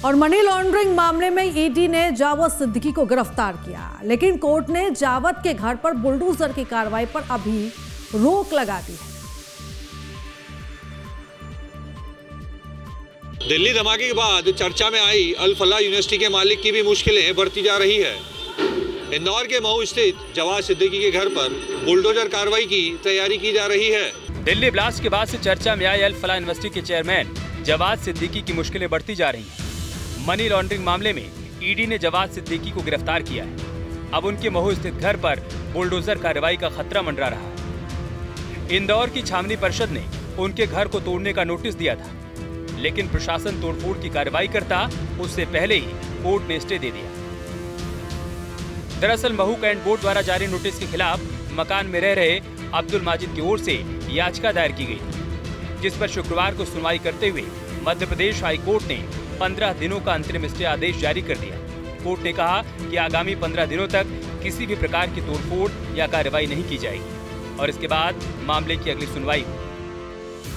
और money laundering मामले में ईडी ने जावद सिद्दीकी को गिरफ्तार किया, लेकिन कोर्ट ने जावद के घर पर बुलडोजर की कार्रवाई पर अभी रोक लगा दी है। दिल्ली धमाके के बाद चर्चा में आई अल फलाह यूनिवर्सिटी के मालिक की भी मुश्किलें बढ़ती जा रही है। इंदौर के महू स्थित जवाद सिद्दीकी के घर पर बुलडोजर कार्रवाई की तैयारी की जा रही है। दिल्ली ब्लास्ट के बाद से चर्चा में आई अल फलाह यूनिवर्सिटी के चेयरमैन जवाद सिद्दीकी की मुश्किलें बढ़ती जा रही हैं। मनी लॉन्ड्रिंग मामले में ईडी ने जवाद सिद्दीकी को गिरफ्तार किया है। अब उनके महू स्थित घर पर बुलडोजर कार्रवाई का खतरा मंडरा रहा है। इंदौर की छावनी परिषद ने उनके घर को तोड़ने का नोटिस दिया था, लेकिन प्रशासन तोड़फोड़ की कार्रवाई करता उससे पहले ही कोर्ट ने स्टे दे दिया। दरअसल महू कैंट बोर्ड द्वारा जारी नोटिस के खिलाफ मकान में रह रहे अब्दुल माजिद की ओर से याचिका दायर की गई, जिस पर शुक्रवार को सुनवाई करते हुए मध्य प्रदेश हाई कोर्ट ने 15 दिनों का अंतरिम स्टे आदेश जारी कर दिया। कोर्ट ने कहा कि आगामी 15 दिनों तक किसी भी प्रकार की तोड़फोड़ या कार्रवाई नहीं की जाएगी और इसके बाद मामले की अगली सुनवाई।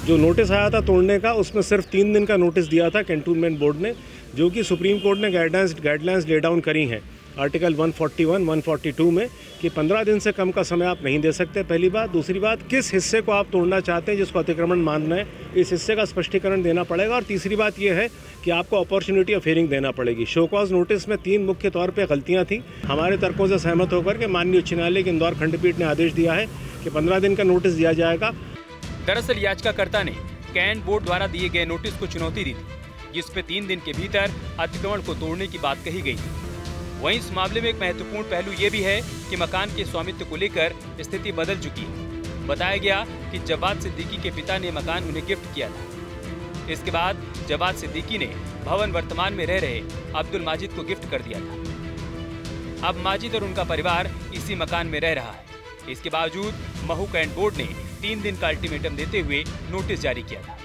जो नोटिस आया था तोड़ने का, उसमें सिर्फ 3 दिन का नोटिस दिया था कैंटोनमेंट बोर्ड ने, जो कि सुप्रीम कोर्ट ने गाइडलाइंस ले डाउन करी हैं आर्टिकल 141, 142 में कि 15 दिन से कम का समय आप नहीं दे सकते। पहली बात। दूसरी बात, किस हिस्से को आप तोड़ना चाहते हैं जिसको अतिक्रमण मानना है, इस हिस्से का स्पष्टीकरण देना पड़ेगा। और तीसरी बात यह है कि आपको अपॉर्चुनिटी ऑफ हियरिंग देना पड़ेगी। शो कॉज नोटिस में 3 मुख्य तौर पर गलतियाँ थी। हमारे तर्कों से सहमत होकर के माननीय उच्च न्यायालय की इंदौर खंडपीठ ने आदेश दिया है कि 15 दिन का नोटिस दिया जाएगा। दरअसल याचिकाकर्ता ने कैंट बोर्ड द्वारा दिए गए नोटिस को चुनौती दी थी, जिसपे 3 दिन के भीतर अतिक्रमण को तोड़ने की बात कही गई थी। वहीं इस मामले में एक महत्वपूर्ण पहलू ये भी है कि मकान के स्वामित्व को लेकर स्थिति बदल चुकी है। बताया गया कि जवाद सिद्दीकी के पिता ने मकान उन्हें गिफ्ट किया था। इसके बाद जवाद सिद्दीकी ने भवन वर्तमान में रह रहे अब्दुल माजिद को गिफ्ट कर दिया था। अब माजिद और उनका परिवार इसी मकान में रह रहा है। इसके बावजूद महू कैंट बोर्ड ने 3 दिन का अल्टीमेटम देते हुए नोटिस जारी किया था।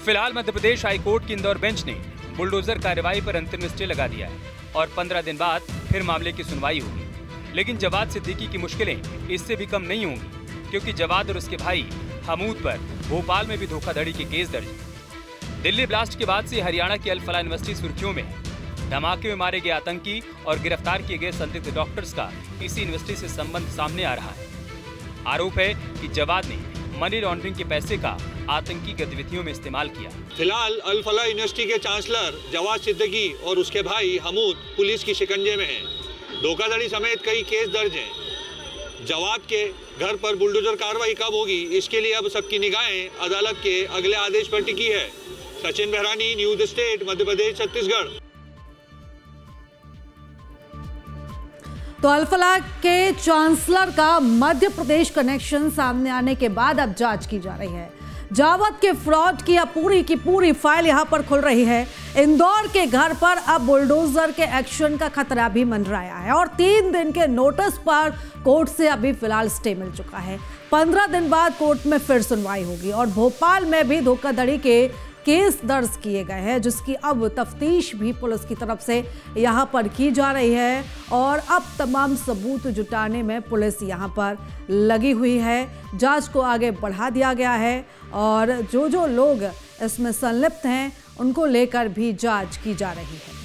फिलहाल मध्य प्रदेश हाई कोर्ट की इंदौर बेंच ने बुलडोजर कार्रवाई पर अंतरिम स्टे लगा दिया है और 15 दिन बाद फिर मामले की सुनवाई होगी। लेकिन जवाद सिद्दीकी की मुश्किलें इससे भी कम नहीं होंगी, क्योंकि जवाद और उसके भाई हमूद पर भोपाल में भी धोखाधड़ी के केस दर्ज है। दिल्ली ब्लास्ट के बाद से हरियाणा की अल फलाह यूनिवर्सिटी सुर्खियों में है। धमाके में मारे गए आतंकी और गिरफ्तार किए गए संदिग्ध डॉक्टर्स का इसी यूनिवर्सिटी से संबंध सामने आ रहा है। आरोप है कि जवाद ने मनी लॉन्ड्रिंग के पैसे का आतंकी गतिविधियों में इस्तेमाल किया। फिलहाल अल फलाह यूनिवर्सिटी के चांसलर जवाद सिद्दीकी और उसके भाई हमूद पुलिस की शिकंजे में हैं। धोखाधड़ी समेत कई केस दर्ज हैं। जवाद के घर पर बुलडोजर कार्रवाई कब होगी, इसके लिए अब सबकी निगाहें अदालत के अगले आदेश पर टिकी है। Sachin बहरानी, news state, Madhya Pradesh, Chhattisgarh. तो अल फलाह के चांसलर का मध्य प्रदेश कनेक्शन सामने आने के बाद अब जांच की जा रही है। जावद के फ्रॉड की पूरी फाइल यहां पर खुल रही है। इंदौर के घर पर अब बुलडोजर के एक्शन का खतरा भी मंडराया है और 3 दिन के नोटिस पर कोर्ट से अभी फिलहाल स्टे मिल चुका है। 15 दिन बाद कोर्ट में फिर सुनवाई होगी और भोपाल में भी धोखाधड़ी के केस दर्ज किए गए हैं, जिसकी अब तफ्तीश भी पुलिस की तरफ से यहां पर की जा रही है और अब तमाम सबूत जुटाने में पुलिस यहां पर लगी हुई है। जांच को आगे बढ़ा दिया गया है और जो लोग इसमें संलिप्त हैं उनको लेकर भी जांच की जा रही है।